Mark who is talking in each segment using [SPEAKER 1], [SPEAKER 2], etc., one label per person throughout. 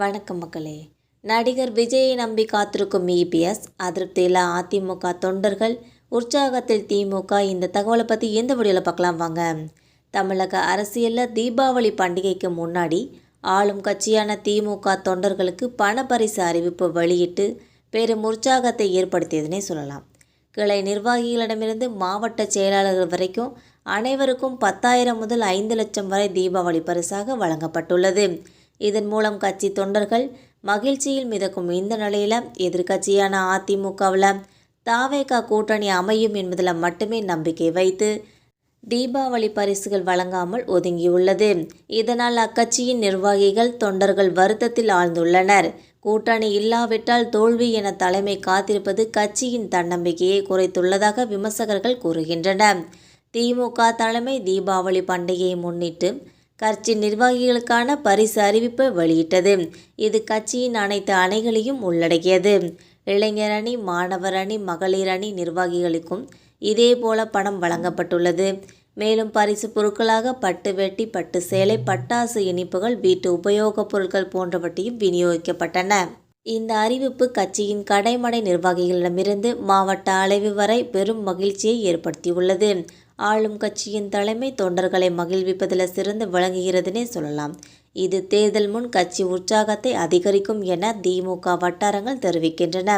[SPEAKER 1] வணக்கம் மக்களே. நடிகர் விஜயை நம்பி காத்திருக்கும் இபிஎஸ், அதிருப்தியில் அதிமுக தொண்டர்கள், உற்சாகத்தில் திமுக. இந்த தகவலை பற்றி எந்த வீடியோவில் பார்க்கலாம் வாங்க. தமிழக அரசியலில் தீபாவளி பண்டிகைக்கு முன்னாடி ஆளும் கட்சியான திமுக தொண்டர்களுக்கு பணப்பரிசு அறிவிப்பு வெளியிட்டு பெரும் உற்சாகத்தை ஏற்படுத்தியதுனே சொல்லலாம். கிளை நிர்வாகிகளிடமிருந்து மாவட்ட செயலாளர்கள் வரைக்கும் அனைவருக்கும் 10,000 முதல் 5 லட்சம் வரை தீபாவளி பரிசாக வழங்கப்பட்டுள்ளது. இதன் மூலம் கட்சி தொண்டர்கள் மகிழ்ச்சியில் மிதக்கும் இந்த நிலையில் எதிர்க்கட்சியான அதிமுகவில் தாவேகா கூட்டணி அமையும் என்பதில் மட்டுமே நம்பிக்கை வைத்து தீபாவளி பரிசுகள் வழங்காமல் ஒதுங்கியுள்ளது. இதனால் அக்கட்சியின் நிர்வாகிகள் தொண்டர்கள் வருத்தத்தில் ஆழ்ந்துள்ளனர். கூட்டணி இல்லாவிட்டால் தோல்வி என தலைமை காத்திருப்பது கட்சியின் தன்னம்பிக்கையை குறைத்துள்ளதாக விமர்சகர்கள் கூறுகின்றனர். திமுக தலைமை தீபாவளி பண்டிகையை முன்னிட்டு கட்சி நிர்வாகிகளுக்கான பரிசு அறிவிப்பை வெளியிட்டது. இது கட்சியின் அனைத்து அணிகளையும் உள்ளடக்கியது. இளைஞர் அணி, மாணவர் அணி, மகளிர் அணி நிர்வாகிகளுக்கும் இதேபோல பணம் வழங்கப்பட்டுள்ளது. மேலும் பரிசு பொருட்களாக பட்டு வேட்டி, பட்டு சேலை, பட்டாசு, இனிப்புகள், வீட்டு உபயோகப் பொருட்கள் போன்றவற்றையும் விநியோகிக்கப்பட்டன. இந்த அறிவிப்பு கட்சியின் கடைமடை நிர்வாகிகளிடமிருந்து மாவட்ட அளவு வரை பெரும் மகிழ்ச்சியை ஏற்படுத்தியுள்ளது. ஆளும் கட்சியின் தலைமை தொண்டர்களை மகிழ்விப்பதில் சிறந்து விளங்குகிறதுனே சொல்லலாம். இது தேர்தல் முன் கட்சி உற்சாகத்தை அதிகரிக்கும் என திமுக வட்டாரங்கள் தெரிவிக்கின்றன.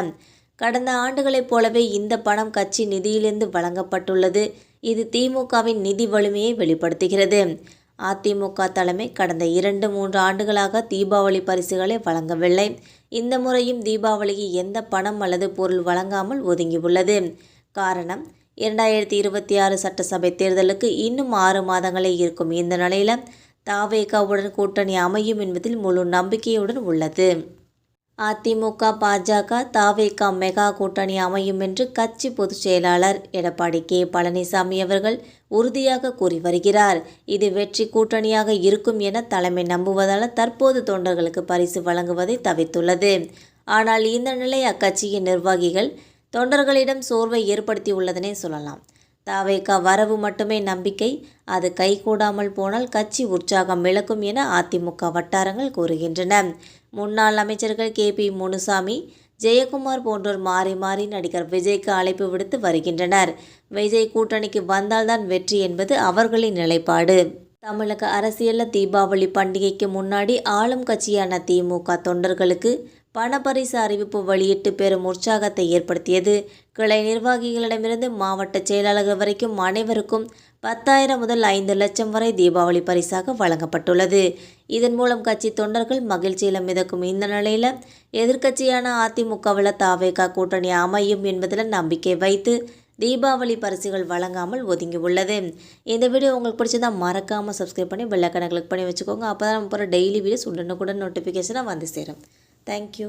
[SPEAKER 1] கடந்த ஆண்டுகளைப் போலவே இந்த பணம் கட்சி நிதியிலிருந்து வழங்கப்பட்டுள்ளது. இது திமுகவின் நிதி வலிமையை வெளிப்படுத்துகிறது. அதிமுக தலைமை கடந்த 2-3 ஆண்டுகளாக தீபாவளி பரிசுகளை வழங்கவில்லை. இந்த முறையும் தீபாவளிக்கு எந்த பணம் அல்லது பொருள் வழங்காமல் ஒதுங்கியுள்ளது. காரணம், 2026 சட்டசபை தேர்தலுக்கு இன்னும் 6 மாதங்களே இருக்கும். இந்த நிலையில் தாவேகாவுடன் கூட்டணி அமையும் என்பதில் முழு நம்பிக்கையுடன் உள்ளது. அதிமுக, பாஜக, தாவேகா மெகா கூட்டணி அமையும் என்று கட்சி பொதுச் செயலாளர் எடப்பாடி கே. பழனிசாமி அவர்கள் உறுதியாக கூறி வருகிறார். இது வெற்றி கூட்டணியாக இருக்கும் என தலைமை நம்புவதால் தற்போது தொண்டர்களுக்கு பரிசு வழங்குவதை தவிர்த்துள்ளது. ஆனால் இந்த நிலை அக்கட்சியின் நிர்வாகிகள் தொண்டர்களிடம் சோர்வை ஏற்படுத்தியுள்ளதனே சொல்லலாம். தாவேகா வரவு மட்டுமே நம்பிக்கை, அது கைகூடாமல் போனால் கட்சி உற்சாகம் இழக்கும் என அதிமுக வட்டாரங்கள் கூறுகின்றன. முன்னாள் அமைச்சர்கள் கே.பி. முனுசாமி, ஜெயக்குமார் போன்றோர் மாறி மாறி நடிகர் விஜய்க்கு அழைப்பு விடுத்து வருகின்றனர். விஜய் கூட்டணிக்கு வந்தால்தான் வெற்றி என்பது அவர்களின் நிலைப்பாடு. தமிழக அரசியலில் தீபாவளி பண்டிகைக்கு முன்னாடி ஆளும் கட்சியான திமுக தொண்டர்களுக்கு பணப்பரிசு அறிவிப்பு வெளியிட்டு பெரும் உற்சாகத்தை ஏற்படுத்தியது. கிளை நிர்வாகிகளிடமிருந்து மாவட்ட செயலாளர்கள் வரைக்கும் அனைவருக்கும் 10,000 முதல் 5 லட்சம் வரை தீபாவளி பரிசாக வழங்கப்பட்டுள்ளது. இதன் மூலம் கட்சி தொண்டர்கள் மகிழ்ச்சியில் மிதக்கும் இந்த நிலையில் எதிர்க்கட்சியான அதிமுகவில் தாவேகா கூட்டணி அமையும் என்பதில் நம்பிக்கை வைத்து தீபாவளி பரிசுகள் வழங்காமல் ஒதுங்கியுள்ளது. இந்த வீடியோ உங்களுக்கு பிடிச்சதா மறக்காமல் சப்ஸ்கிரைப் பண்ணி பெல் ஐகானை கிளிக் பண்ணி வச்சுக்கோங்க. அப்போ தான் நம்ம போகிற டெய்லி வீடியோஸ் உடனுக்குடன் நோட்டிஃபிகேஷனாக வந்து சேரும். தேங்க்யூ.